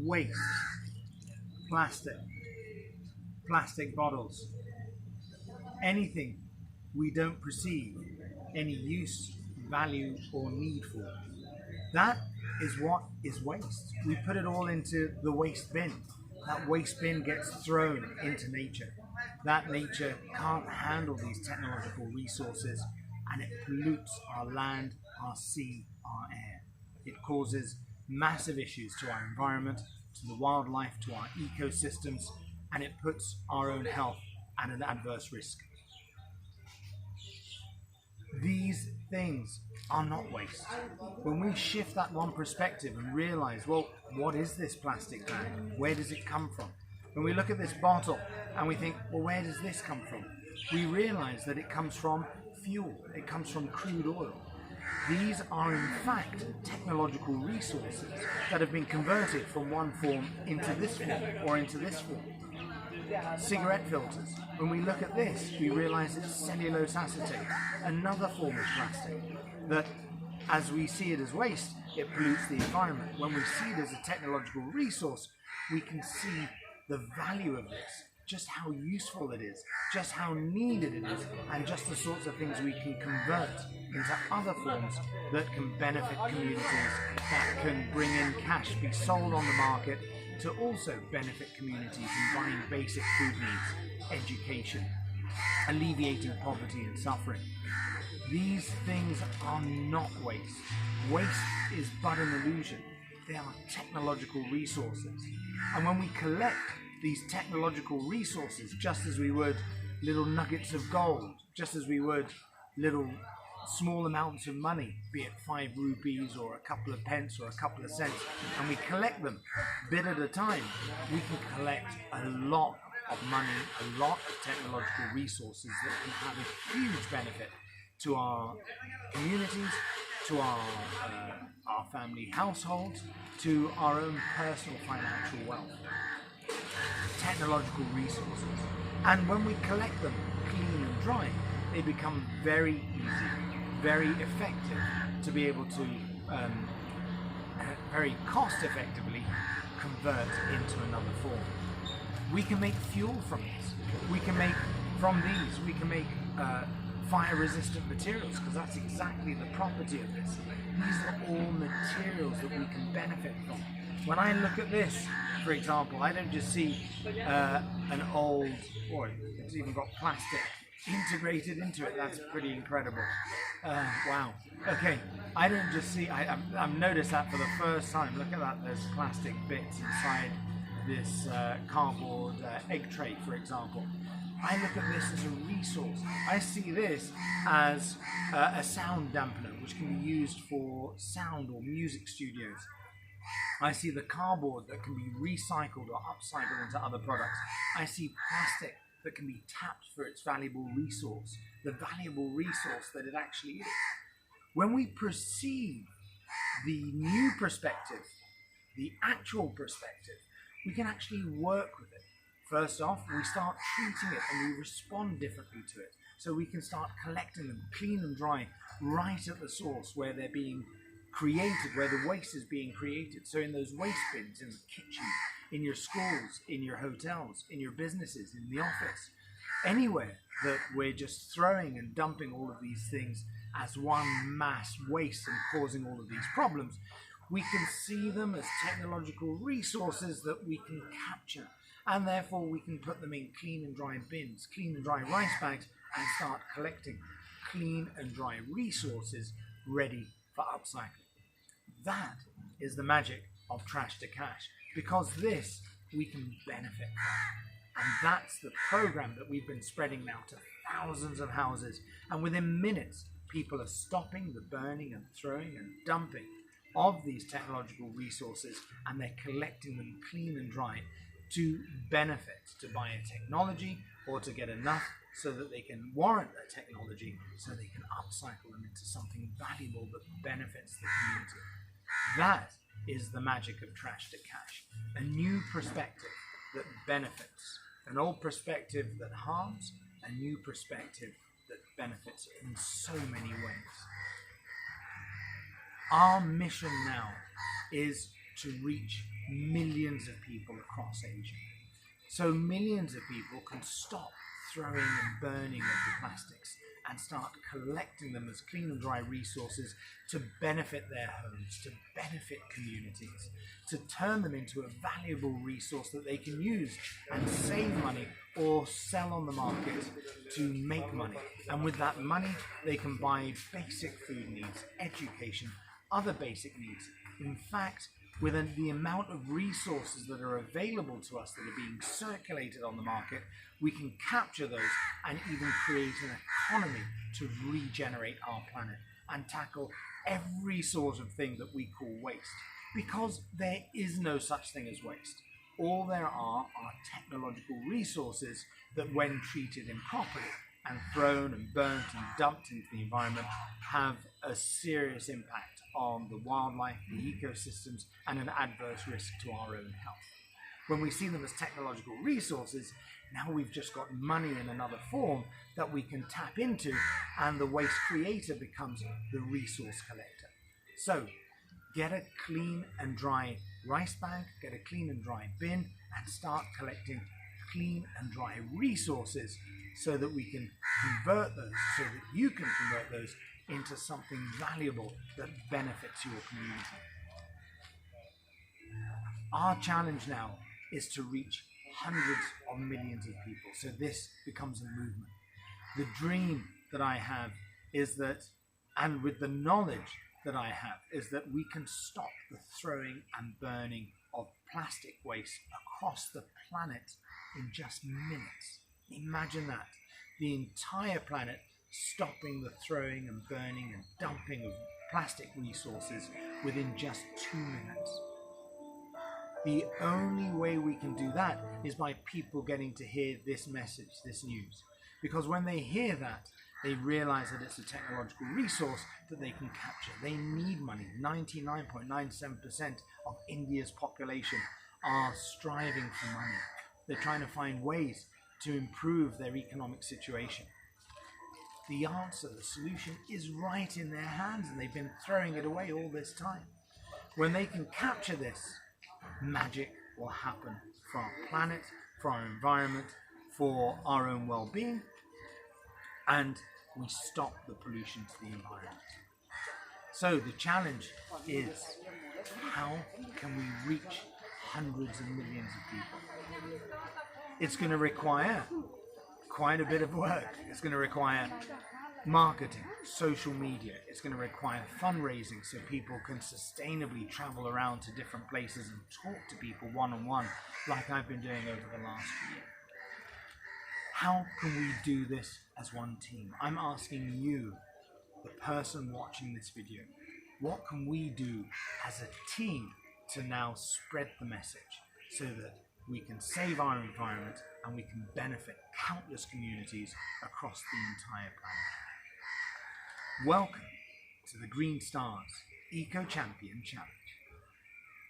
waste, plastic bottles, anything we don't perceive any use, value or need for. That is what is waste. We put it all into the waste bin. That waste bin gets thrown into nature. That nature can't handle these technological resources, and it pollutes our land, our sea, our air. It causes massive issues to our environment, to the wildlife, to our ecosystems, and it puts our own health at an adverse risk. These things are not waste. When we shift that one perspective and realize, well, what is this plastic bag? Where does it come from? When we look at this bottle and we think, well, where does this come from? We realize that it comes from fuel. It comes from crude oil. These are in fact technological resources that have been converted from one form into this form or into this form. Cigarette filters. When we look at this, we realize it's cellulose acetate, another form of plastic that, as we see it as waste, it pollutes the environment. When we see it as a technological resource, we can see the value of this, just how useful it is, just how needed it is, and just the sorts of things we can convert into other forms that can benefit communities, that can bring in cash, be sold on the market, to also benefit communities in buying basic food needs, education, alleviating poverty and suffering. These things are not waste. Waste is but an illusion. They are technological resources. And when we collect these technological resources, just as we would little nuggets of gold, just as we would little small amounts of money, be it 5 rupees or a couple of pence or a couple of cents, and we collect them bit at a time, we can collect a lot of money, a lot of technological resources that can have a huge benefit to our communities, to our family households, to our own personal financial wealth. Technological resources. And when we collect them clean and dry, they become very easy, very effective to be able to very cost effectively convert into another form. We can make fuel from this. We can make fire resistant materials, because that's exactly the property of this. These are all materials that we can benefit from. When I look at this, for example, I don't just see an old, or it's even got plastic integrated into it. That's pretty incredible. Wow. Okay, I don't just see, I've noticed that for the first time. Look at that, there's plastic bits inside this cardboard egg tray, for example. I look at this as a resource. I see this as a sound dampener, which can be used for sound or music studios. I see the cardboard that can be recycled or upcycled into other products. I see plastic that can be tapped for its valuable resource, the valuable resource that it actually is. When we perceive the new perspective, the actual perspective, we can actually work with it. First off, we start treating it and we respond differently to it. So we can start collecting them clean and dry right at the source where they're being created, where the waste is being created. So in those waste bins, in the kitchen, in your schools, in your hotels, in your businesses, in the office, anywhere that we're just throwing and dumping all of these things as one mass waste and causing all of these problems, we can see them as technological resources that we can capture, and therefore we can put them in clean and dry bins, clean and dry rice bags, and start collecting clean and dry resources ready for upcycling. That is the magic of Trash2Cash, because this we can benefit from. And that's the program that we've been spreading now to thousands of houses, and within minutes people are stopping the burning and throwing and dumping of these technological resources, and they're collecting them clean and dry to benefit, to buy a technology or to get enough so that they can warrant their technology, so they can upcycle them into something valuable that benefits the community. That is the magic of Trash2Cash, a new perspective that benefits, an old perspective that harms, a new perspective that benefits in so many ways. Our mission now is to reach millions of people across Asia. So millions of people can stop throwing and burning of the plastics and start collecting them as clean and dry resources to benefit their homes, to benefit communities, to turn them into a valuable resource that they can use and save money or sell on the market to make money. And with that money, they can buy basic food needs, education, other basic needs. In fact, with the amount of resources that are available to us that are being circulated on the market, we can capture those and even create an economy to regenerate our planet and tackle every sort of thing that we call waste. Because there is no such thing as waste. All there are technological resources that, when treated improperly and thrown and burnt and dumped into the environment, have a serious impact on the wildlife, the ecosystems, and an adverse risk to our own health. When we see them as technological resources, now we've just got money in another form that we can tap into, and the waste creator becomes the resource collector. So get a clean and dry rice bag, get a clean and dry bin, and start collecting clean and dry resources so that we can convert those, so that you can convert those into something valuable that benefits your community. Our challenge now is to reach hundreds of millions of people, so this becomes a movement. The dream that I have is that, and with the knowledge that I have, is that we can stop the throwing and burning of plastic waste across the planet in just minutes. Imagine that. The entire planet stopping the throwing and burning and dumping of plastic resources within just 2 minutes. The only way we can do that is by people getting to hear this message, this news. Because when they hear that, they realize that it's a technological resource that they can capture. They need money. 99.97% of India's population are striving for money. They're trying to find ways to improve their economic situation. The answer, the solution is right in their hands, and they've been throwing it away all this time. When they can capture this, magic will happen for our planet, for our environment, for our own well-being, and we stop the pollution to the environment. So the challenge is, how can we reach hundreds of millions of people? It's going to require quite a bit of work. It's going to require marketing, social media. It's going to require fundraising so people can sustainably travel around to different places and talk to people one-on-one, like I've been doing over the last year. How can we do this as one team? I'm asking you, the person watching this video, what can we do as a team to now spread the message so that we can save our environment and we can benefit countless communities across the entire planet? Welcome to the Green Stars EcoChampion Challenge.